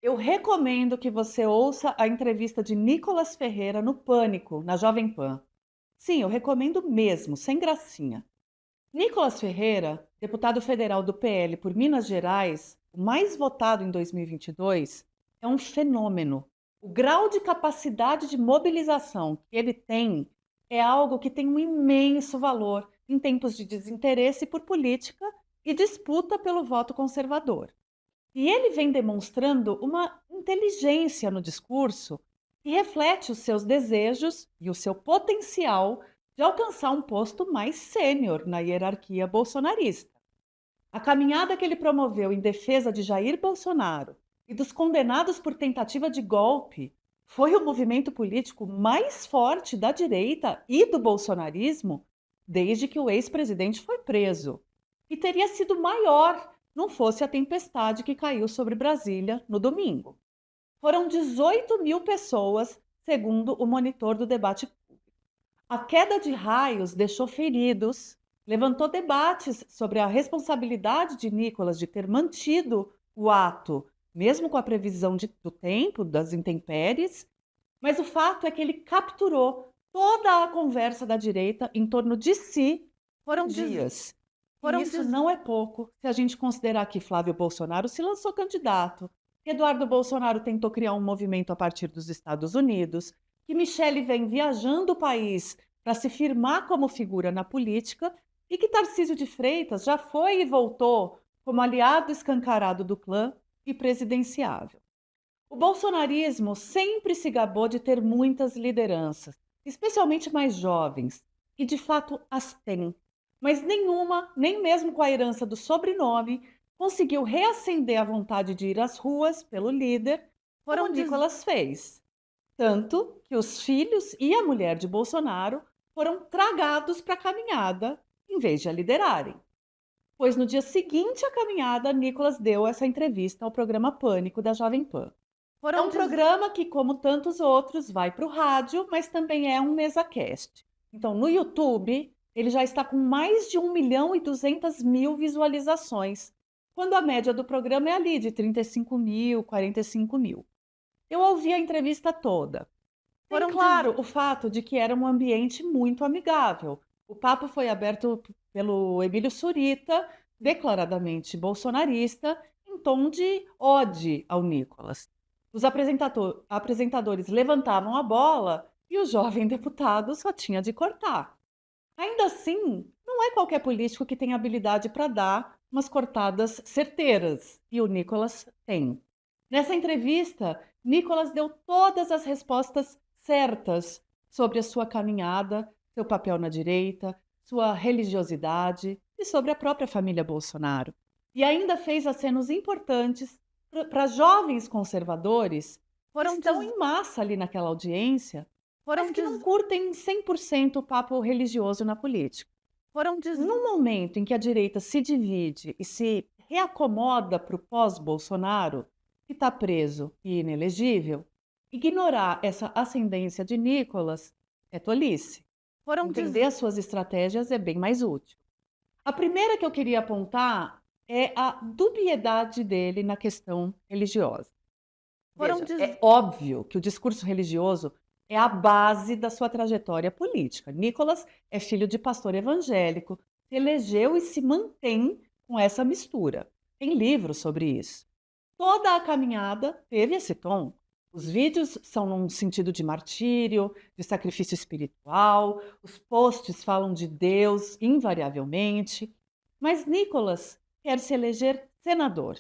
Eu recomendo que você ouça a entrevista de Nicolas Ferreira no Pânico, na Jovem Pan. Sim, eu recomendo mesmo, sem gracinha. Nicolas Ferreira, deputado federal do PL por Minas Gerais, o mais votado em 2022, é um fenômeno. O grau de capacidade de mobilização que ele tem é algo que tem um imenso valor em tempos de desinteresse por política e disputa pelo voto conservador. E ele vem demonstrando uma inteligência no discurso que reflete os seus desejos e o seu potencial de alcançar um posto mais sênior na hierarquia bolsonarista. A caminhada que ele promoveu em defesa de Jair Bolsonaro e dos condenados por tentativa de golpe foi o movimento político mais forte da direita e do bolsonarismo desde que o ex-presidente foi preso. E teria sido maior não fosse a tempestade que caiu sobre Brasília no domingo. Foram 18 mil pessoas, segundo o monitor do debate público. A queda de raios deixou feridos, levantou debates sobre a responsabilidade de Nicolas de ter mantido o ato, mesmo com a previsão do tempo, das intempéries, mas o fato é que ele capturou toda a conversa da direita em torno de si Foram em dias. dias. Foram E isso dias. não é pouco se a gente considerar que Flávio Bolsonaro se lançou candidato, que Eduardo Bolsonaro tentou criar um movimento a partir dos Estados Unidos, que Michele vem viajando o país para se firmar como figura na política e que Tarcísio de Freitas já foi e voltou como aliado escancarado do clã e presidenciável. O bolsonarismo sempre se gabou de ter muitas lideranças, especialmente mais jovens, e de fato as tem. Mas nenhuma, nem mesmo com a herança do sobrenome, conseguiu reacender a vontade de ir às ruas pelo líder, como Foram dias. Nicolas fez. Tanto que os filhos e a mulher de Bolsonaro foram tragados para a caminhada, em vez de a liderarem. Pois no dia seguinte à caminhada, Nicolas deu essa entrevista ao programa Pânico da Jovem Pan. É Foram um dias. programa que, como tantos outros, vai para o rádio, mas também é um mesacast. Então, no YouTube, ele já está com mais de 1.200.000 visualizações, quando a média do programa é ali de 35 mil, 45 mil. Eu ouvi a entrevista toda. Tem, Foram dias. claro, o fato de que era um ambiente muito amigável. O papo foi aberto pelo Emílio Surita, declaradamente bolsonarista, em tom de ode ao Nicolas. Os apresentadores levantavam a bola e o jovem deputado só tinha de cortar. Ainda assim, não é qualquer político que tem habilidade para dar umas cortadas certeiras, e o Nicolas tem. Nessa entrevista, Nicolas deu todas as respostas certas sobre a sua caminhada, seu papel na direita, sua religiosidade e sobre a própria família Bolsonaro. E ainda fez acenos importantes para jovens conservadores que Foram estão dias. em massa ali naquela audiência, mas Foram que não dias. curtem 100% o papo religioso na política. Foram dias. No momento em que a direita se divide e se reacomoda para o pós-Bolsonaro, que está preso e inelegível, ignorar essa ascendência de Nicolas é tolice. Foram dias. Entender as suas estratégias é bem mais útil. A primeira que eu queria apontar é a dubiedade dele na questão religiosa. Foram Veja, dias. é óbvio que o discurso religioso é a base da sua trajetória política. Nicolas é filho de pastor evangélico, se elegeu e se mantém com essa mistura. Tem livros sobre isso. Toda a caminhada teve esse tom. Os vídeos são num sentido de martírio, de sacrifício espiritual, os posts falam de Deus invariavelmente. Mas Nicolas quer se eleger senador,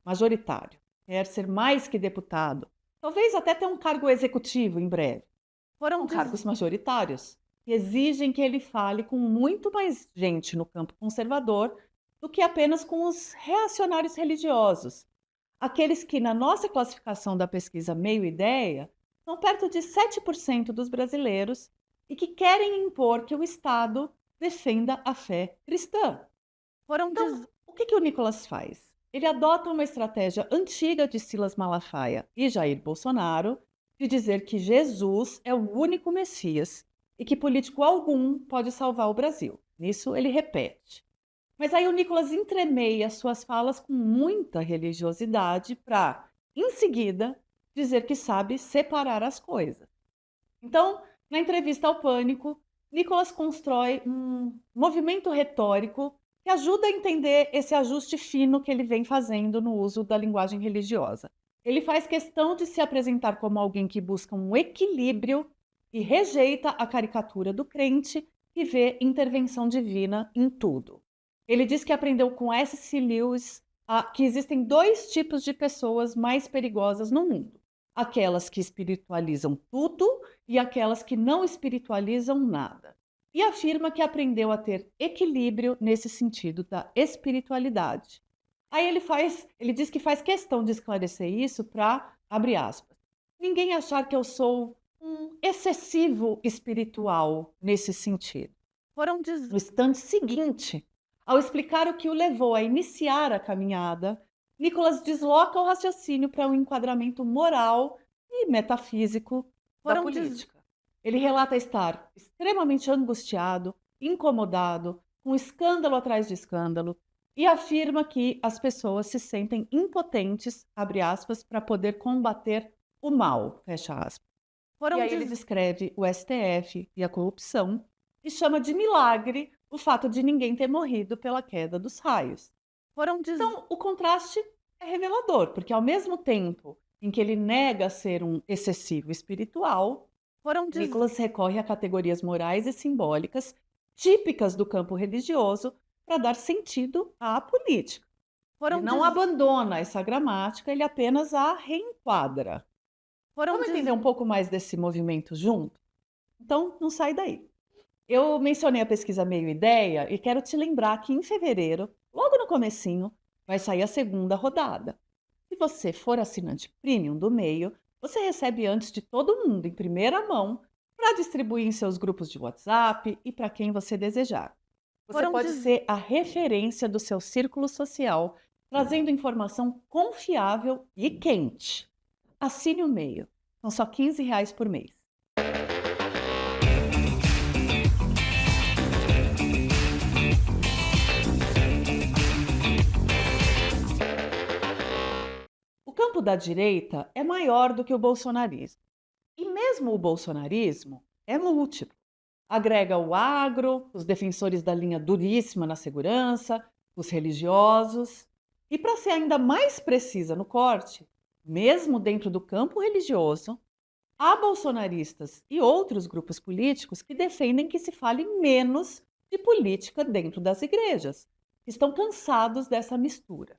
majoritário, quer ser mais que deputado, talvez até ter um cargo executivo em breve. Foram São dias. cargos majoritários que exigem que ele fale com muito mais gente no campo conservador do que apenas com os reacionários religiosos. Aqueles que, na nossa classificação da pesquisa Meio Ideia, são perto de 7% dos brasileiros e que querem impor que o Estado defenda a fé cristã. Foram Então, dias. o que o Nicolas faz? Ele adota uma estratégia antiga de Silas Malafaia e Jair Bolsonaro de dizer que Jesus é o único Messias e que político algum pode salvar o Brasil. Nisso ele repete. Mas aí o Nicolas entremeia suas falas com muita religiosidade para Em seguida, dizer que sabe separar as coisas. Então, na entrevista ao Pânico, Nicolas constrói um movimento retórico que ajuda a entender esse ajuste fino que ele vem fazendo no uso da linguagem religiosa. Ele faz questão de se apresentar como alguém que busca um equilíbrio e rejeita a caricatura do crente que vê intervenção divina em tudo. Ele diz que aprendeu com S.C. Lewis que existem dois tipos de pessoas mais perigosas no mundo: aquelas que espiritualizam tudo e aquelas que não espiritualizam nada. E afirma que aprendeu a ter equilíbrio nesse sentido da espiritualidade. Aí ele diz que faz questão de esclarecer isso para, abre aspas, ninguém achar que eu sou um excessivo espiritual nesse sentido. Foram No instante seguinte, ao explicar o que o levou a iniciar a caminhada, Nicolas desloca o raciocínio para um enquadramento moral e metafísico da Foram política. Ele relata estar extremamente angustiado, incomodado, com escândalo atrás de escândalo, e afirma que as pessoas se sentem impotentes, abre aspas, para poder combater o mal, fecha aspas. E aí ele descreve o STF e a corrupção e chama de milagre o fato de ninguém ter morrido pela queda dos raios. Então, o contraste é revelador, porque ao mesmo tempo em que ele nega ser um excessivo espiritual, Nicolas recorre a categorias morais e simbólicas típicas do campo religioso para dar sentido à política. Ele não abandona essa gramática, ele apenas a reenquadra. Vamos entender um pouco mais desse movimento junto? Então, não sai daí. Eu mencionei a pesquisa Meio Ideia e quero te lembrar que em fevereiro, logo no comecinho, vai sair a segunda rodada. Se você for assinante premium do Meio, você recebe antes de todo mundo, em primeira mão, para distribuir em seus grupos de WhatsApp e para quem você desejar. Você pode ser a referência do seu círculo social, trazendo informação confiável e quente. Assine o Meio. São só R$ 15 por mês. O campo da direita é maior do que o bolsonarismo. E mesmo o bolsonarismo é múltiplo. Agrega o agro, os defensores da linha duríssima na segurança, os religiosos. E para ser ainda mais precisa no corte, mesmo dentro do campo religioso, há bolsonaristas e outros grupos políticos que defendem que se fale menos de política dentro das igrejas. Estão cansados dessa mistura.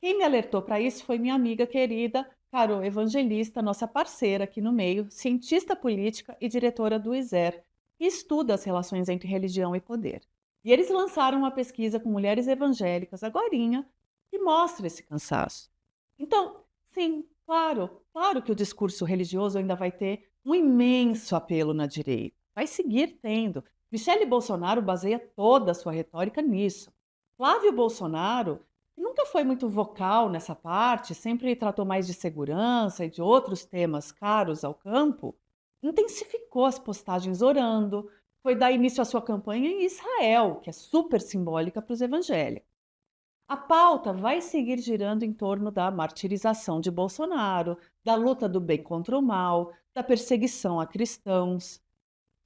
Quem me alertou para isso foi minha amiga querida, Carol Evangelista, nossa parceira aqui no Meio, cientista política e diretora do ISER, que estuda as relações entre religião e poder. E eles lançaram uma pesquisa com mulheres evangélicas agorinha que mostra esse cansaço. Então, sim, claro que o discurso religioso ainda vai ter um imenso apelo na direita. Vai seguir tendo. Michele Bolsonaro baseia toda a sua retórica nisso. Flávio Bolsonaro, que nunca foi muito vocal nessa parte, sempre tratou mais de segurança e de outros temas caros ao campo, intensificou as postagens orando, foi dar início à sua campanha em Israel, que é super simbólica para os evangélicos. A pauta vai seguir girando em torno da martirização de Bolsonaro, da luta do bem contra o mal, da perseguição a cristãos.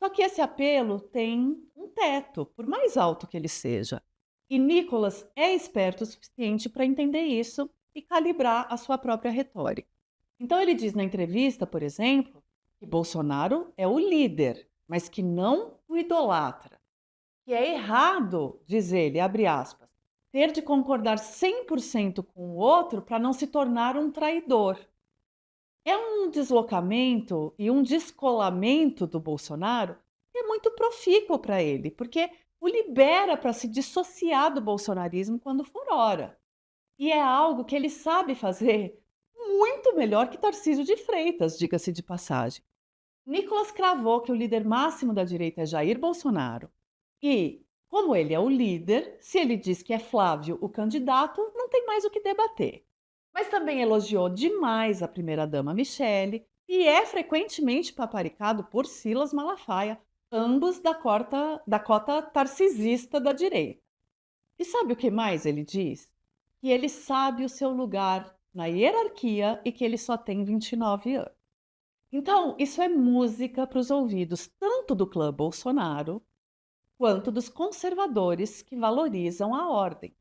Só que esse apelo tem um teto, por mais alto que ele seja. E Nicolas é esperto o suficiente para entender isso e calibrar a sua própria retórica. Então ele diz na entrevista, por exemplo, que Bolsonaro é o líder, mas que não o idolatra. Que é errado, diz ele, abre aspas, ter de concordar 100% com o outro para não se tornar um traidor. É um deslocamento e um descolamento do Bolsonaro que é muito profícuo para ele, porque o libera para se dissociar do bolsonarismo quando for hora. E é algo que ele sabe fazer muito melhor que Tarcísio de Freitas, diga-se de passagem. Nicolas cravou que o líder máximo da direita é Jair Bolsonaro. E, como ele é o líder, se ele diz que é Flávio o candidato, não tem mais o que debater. Mas também elogiou demais a primeira-dama Michele e é frequentemente paparicado por Silas Malafaia, ambos da cota tarcisista da direita. E sabe o que mais ele diz? Que ele sabe o seu lugar na hierarquia e que ele só tem 29 anos. Então, isso é música para os ouvidos tanto do clã Bolsonaro quanto dos conservadores que valorizam a ordem.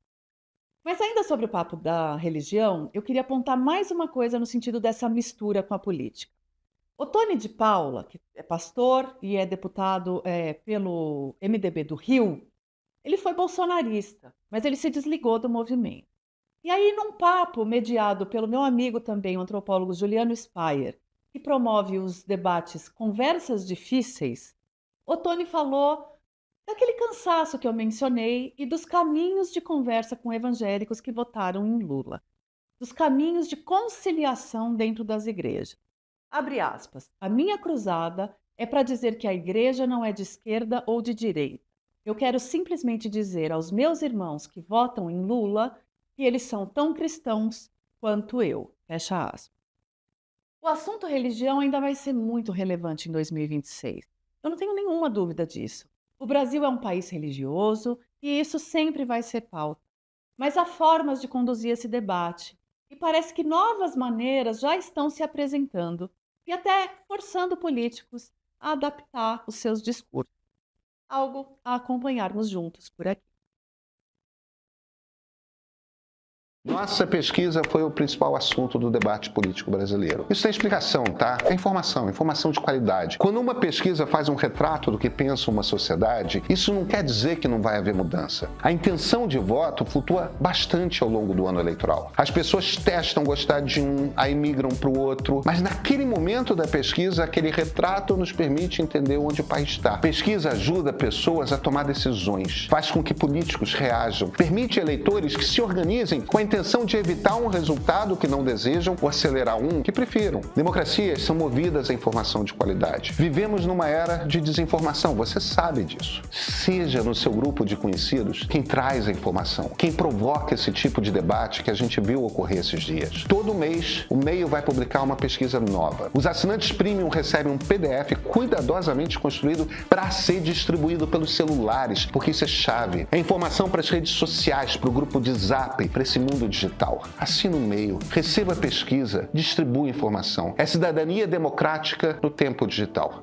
Mas ainda sobre o papo da religião, eu queria apontar mais uma coisa no sentido dessa mistura com a política. O Tony de Paula, que é pastor e é deputado pelo MDB do Rio, ele foi bolsonarista, mas ele se desligou do movimento. E aí, num papo mediado pelo meu amigo também, o antropólogo Juliano Speyer, que promove os debates Conversas Difíceis, o Tony falou daquele cansaço que eu mencionei e dos caminhos de conversa com evangélicos que votaram em Lula, dos caminhos de conciliação dentro das igrejas. Abre aspas, a minha cruzada é para dizer que a igreja não é de esquerda ou de direita. Eu quero simplesmente dizer aos meus irmãos que votam em Lula que eles são tão cristãos quanto eu. Fecha aspas. O assunto religião ainda vai ser muito relevante em 2026. Eu não tenho nenhuma dúvida disso. O Brasil é um país religioso e isso sempre vai ser pauta. Mas há formas de conduzir esse debate e parece que novas maneiras já estão se apresentando e até forçando políticos a adaptar os seus discursos. Algo a acompanharmos juntos por aqui. Nossa pesquisa foi o principal assunto do debate político brasileiro. Isso tem explicação, tá? É informação de qualidade. Quando uma pesquisa faz um retrato do que pensa uma sociedade, isso não quer dizer que não vai haver mudança. A intenção de voto flutua bastante ao longo do ano eleitoral. As pessoas testam gostar de um, aí migram para o outro, mas naquele momento da pesquisa, aquele retrato nos permite entender onde o país está. A pesquisa ajuda pessoas a tomar decisões, faz com que políticos reajam, permite eleitores que se organizem com a intenção de evitar um resultado que não desejam ou acelerar um que prefiram. Democracias são movidas à informação de qualidade. Vivemos numa era de desinformação, você sabe disso. Seja no seu grupo de conhecidos quem traz a informação, quem provoca esse tipo de debate que a gente viu ocorrer esses dias. Todo mês, o Meio vai publicar uma pesquisa nova. Os assinantes premium recebem um PDF cuidadosamente construído para ser distribuído pelos celulares, porque isso é chave. É informação para as redes sociais, para o grupo de Zap, para esse mundo digital. Assina o Meio, receba a pesquisa, distribua informação. É cidadania democrática no tempo digital.